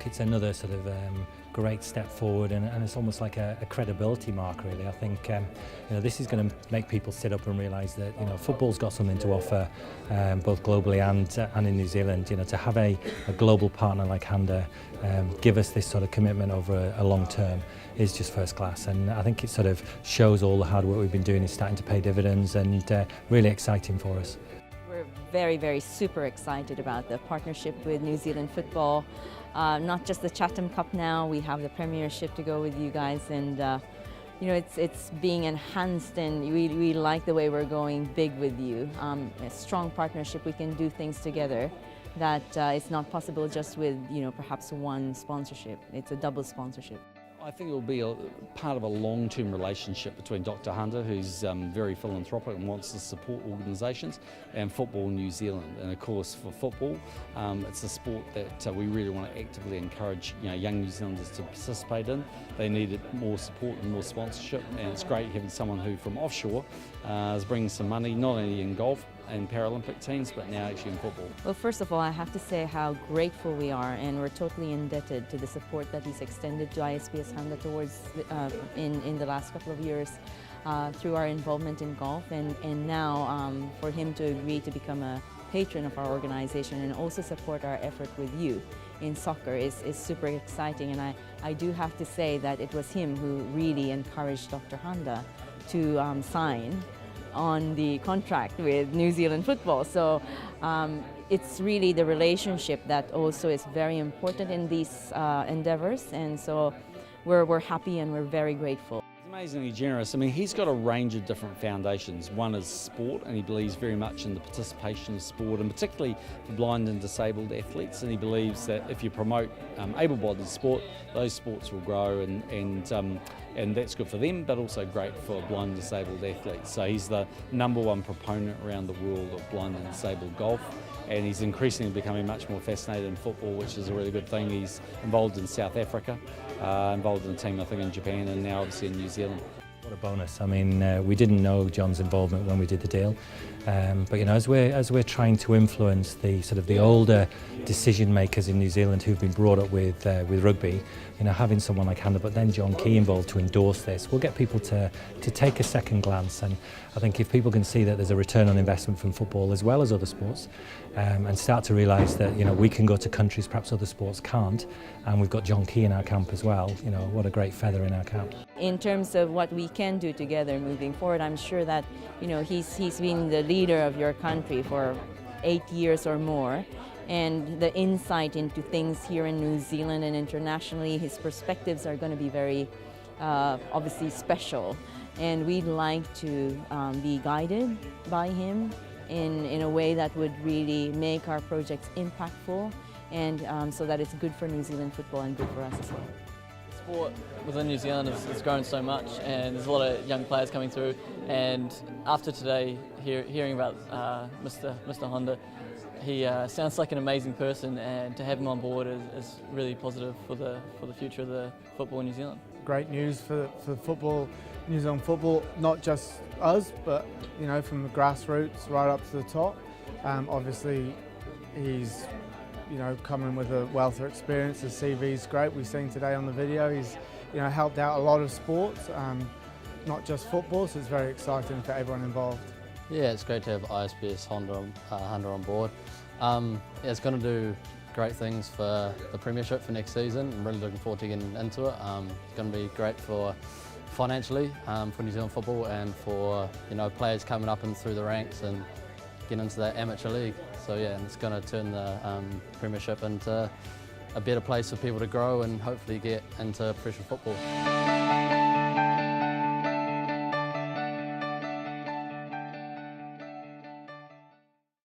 It's another sort of great step forward, and it's almost like a credibility mark, really. I think this is going to make people sit up and realise that football's got something to offer, both globally and in New Zealand. To have a global partner like Handa give us this sort of commitment over a long term is just first class, and I think it sort of shows all the hard work we've been doing is starting to pay dividends, and really exciting for us. We're very, very super excited about the partnership with New Zealand football. Not just the Chatham Cup now, we have the Premiership to go with you guys, and it's being enhanced, and we like the way we're going big with you. A strong partnership, we can do things together that it's not possible just with perhaps one sponsorship. It's a double sponsorship. I think it will be a part of a long-term relationship between Dr. Handa, who's very philanthropic and wants to support organisations, and Football New Zealand. And of course, for football, it's a sport that we really want to actively encourage young New Zealanders to participate in. They need more support and more sponsorship, and it's great having someone who from offshore is bringing some money, not only in golf and Paralympic teams, but now actually in football. Well, first of all, I have to say how grateful we are, and we're totally indebted to the support that he's extended to ISPS Handa towards in the last couple of years through our involvement in golf, and now for him to agree to become a patron of our organization and also support our effort with you in soccer is super exciting. And I do have to say that it was him who really encouraged Dr. Handa to sign on the contract with New Zealand football. So it's really the relationship that also is very important in these endeavors, and so we're happy and we're very grateful. He's amazingly generous. I mean, he's got a range of different foundations. One is sport, and he believes very much in the participation of sport, and particularly for blind and disabled athletes, and he believes that if you promote able-bodied sport, those sports will grow, and that's good for them, but also great for blind and disabled athletes. So he's the #1 proponent around the world of blind and disabled golf, and he's increasingly becoming much more fascinated in football, which is a really good thing. He's involved in South Africa, involved in a team I think in Japan, and now obviously in New Zealand. What a bonus. I mean, we didn't know John's involvement when we did the deal, but as we're trying to influence the older decision makers in New Zealand who've been brought up with rugby, having someone like Handa, but then John Key involved to endorse this, will get people to take a second glance. And I think if people can see that there's a return on investment from football as well as other sports, and start to realise that we can go to countries perhaps other sports can't, and we've got John Key in our camp as well, what a great feather in our cap. In terms of what we can do together moving forward, I'm sure that he's been the leader of your country for 8 years or more, and the insight into things here in New Zealand and internationally, his perspectives are going to be very obviously special, and we'd like to be guided by him in a way that would really make our projects impactful, and so that it's good for New Zealand football and good for us as well. Sport within New Zealand has grown so much, and there's a lot of young players coming through, and after today hearing about Mr. Handa, he sounds like an amazing person, and to have him on board is really positive for the future of the football in New Zealand. Great news for football, New Zealand football, not just us, but from the grassroots right up to the top. Obviously he's coming with a wealth of experience. His CV is great. We've seen today on the video he's helped out a lot of sports, not just football, so it's very exciting for everyone involved. Yeah, it's great to have ISPS Handa on board. It's going to do great things for the Premiership for next season. I'm really looking forward to getting into it. It's going to be great for financially for New Zealand football, and for players coming up and through the ranks and getting into that amateur league. So yeah, and it's going to turn the Premiership into a better place for people to grow and hopefully get into professional football.